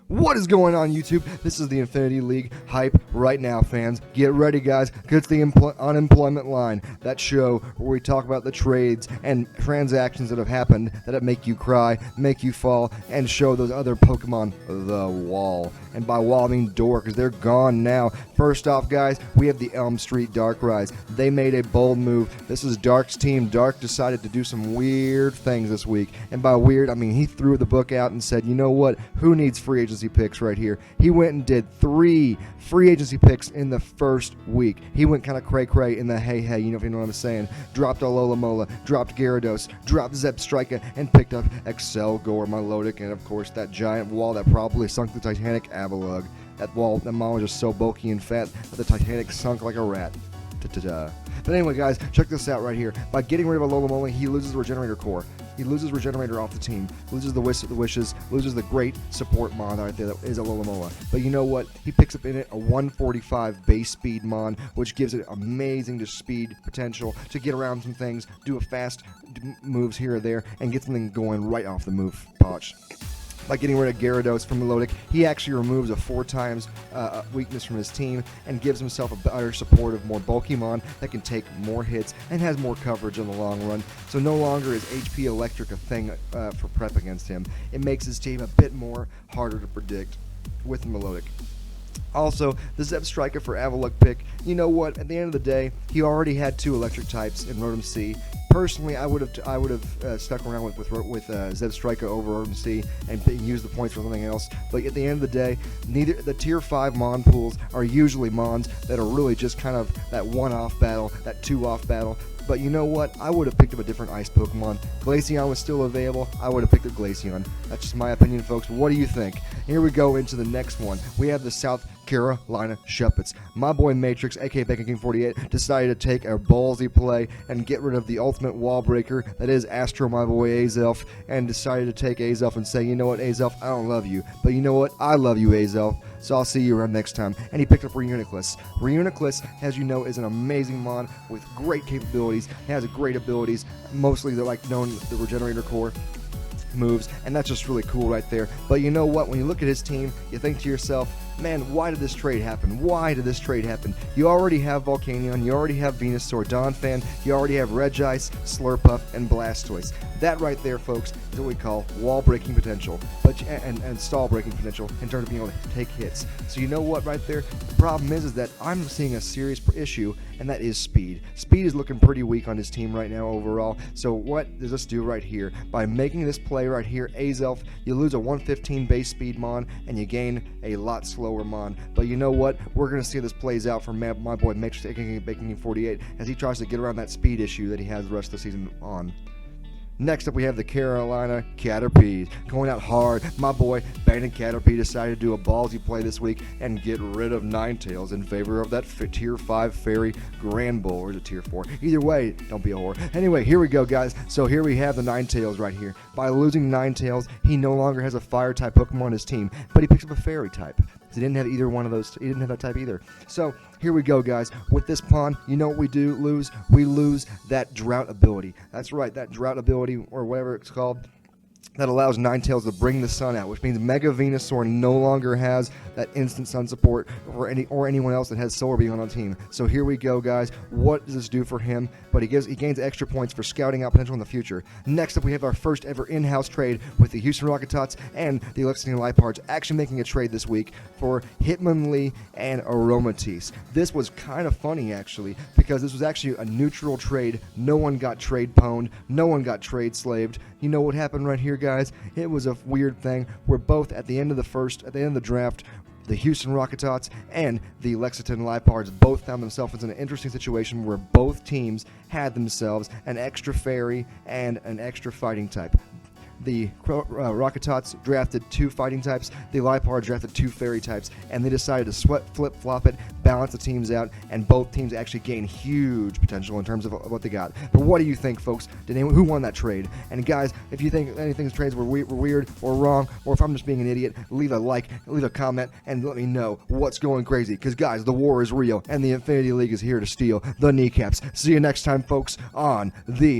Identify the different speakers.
Speaker 1: What is going on, YouTube? This is the Infinity League hype right now, fans. Get ready, guys, because it's the Unemployment Line, that show where we talk about the trades and transactions that have happened that make you cry, make you fall, and show those other Pokemon the wall. And by wall, I mean door, because they're gone now. First off, guys, we have the Elm Street Darkrai. They made a bold move. This is Dark's team. Dark decided to do some weird things this week. And by weird, I mean he threw the book out and said, you know what? Who needs free agency picks right here? He went and did 3 free agency picks in the first week. He went kind of cray-cray in the hey, you know what I'm saying. Dropped Alola, dropped Gyarados, dropped Zebstrika, and picked up Excelgor, Milotic, and of course that giant wall that probably sunk the Titanic Avalugg. That wall, that mom was just so bulky and fat that the Titanic sunk like a rat. Ta-ta-ta. But anyway, guys, check this out right here. By getting rid of Alola, he loses the Regenerator core. He loses Regenerator off the team, loses the wishes, loses the great support mon right there that is Alola. But you know what? He picks up in it a 145 base speed mon, which gives it amazing speed potential to get around some things, do a fast moves here or there, and get something going right off the move patch. By getting rid of Gyarados from Milotic, he actually removes a 4 times weakness from his team and gives himself a better supportive, more bulky mon that can take more hits and has more coverage in the long run. So no longer is HP Electric a thing for prep against him. It makes his team a bit more harder to predict with Milotic. Also, the Zebstrika for Avalugg pick, you know what, at the end of the day, he already had 2 electric types in Rotom C. Personally, I would have stuck around with Zebstrika over Rotom C and used the points for something else. But at the end of the day, neither the tier 5 mon pools are usually mons that are really just kind of that 1-off battle, that 2-off battle. But you know what? I would have picked up a different ice Pokemon. Glaceon was still available. I would have picked up Glaceon. That's just my opinion, folks. But what do you think? Here we go into the next one. We have the South Carolina Shuppets. My boy Matrix, aka King48, decided to take a ballsy play and get rid of the ultimate wall breaker that is Astro, my boy Azelf, and decided to take Azelf and say, you know what, Azelf, I don't love you, but you know what, I love you, Azelf. So I'll see you around next time. And he picked up Reuniclus. Reuniclus, as you know, is an amazing mon with great capabilities. It has great abilities. Mostly they're like known the Regenerator core moves, and that's just really cool right there. But you know what? When you look at his team, you think to yourself, man, why did this trade happen? Why did this trade happen? You already have Volcanion, you already have Venusaur, Donphan, you already have Regice, Slurpuff, and Blastoise. That right there, folks, is what we call wall breaking potential, and stall breaking potential in terms of being able to take hits. So you know what right there? The problem is that I'm seeing a serious issue, and that is speed. Speed is looking pretty weak on his team right now overall. So what does this do right here? By making this play right here, Azelf, you lose a 115 base speed mon, and you gain a lot slower mon. But you know what? We're going to see this plays out for my boy Matrix, aka King48, as he tries to get around that speed issue that he has the rest of the season on. Next up, we have the Carolina Caterpies going out hard. My boy Bandon Caterpie decided to do a ballsy play this week and get rid of Ninetales in favor of that tier 5 fairy Granbull, or is it tier 4? Either way, don't be a whore. Anyway, here we go, guys. So here we have the Ninetales right here. By losing Ninetales, he no longer has a fire type Pokemon on his team, but he picks up a fairy type. He didn't have either one of those. He didn't have that type either. So here we go, guys. With this pawn, you know what we do lose? We lose that drought ability. That's right, that drought ability, or whatever it's called, that allows Ninetales to bring the sun out, which means Mega Venusaur no longer has that instant sun support or anyone else that has Solar Beam on the team. So here we go, guys. What does this do for him? But he gains extra points for scouting out potential in the future. Next up, we have our first ever in-house trade with the Houston Rocketots and the Lexington Lipards actually making a trade this week for Hitmonlee and Aromatisse. This was kind of funny, actually, because this was actually a neutral trade. No one got trade pwned. No one got trade slaved. You know what happened right here, guys? It was a weird thing where both at the end of the draft, the Houston Rocketots and the Lexington Lipards both found themselves in an interesting situation where both teams had themselves an extra fairy and an extra fighting type. The Rocketots drafted 2 fighting types, the Lipards drafted 2 fairy types, and they decided to flip-flop it, balance the teams out, and both teams actually gain huge potential in terms of what they got. But what do you think, folks? Who won that trade? And guys, if you think anything's trades were weird or wrong, or if I'm just being an idiot, leave a like, leave a comment, and let me know what's going crazy. Because guys, the war is real, and the Infinity League is here to steal the kneecaps. See you next time, folks, on the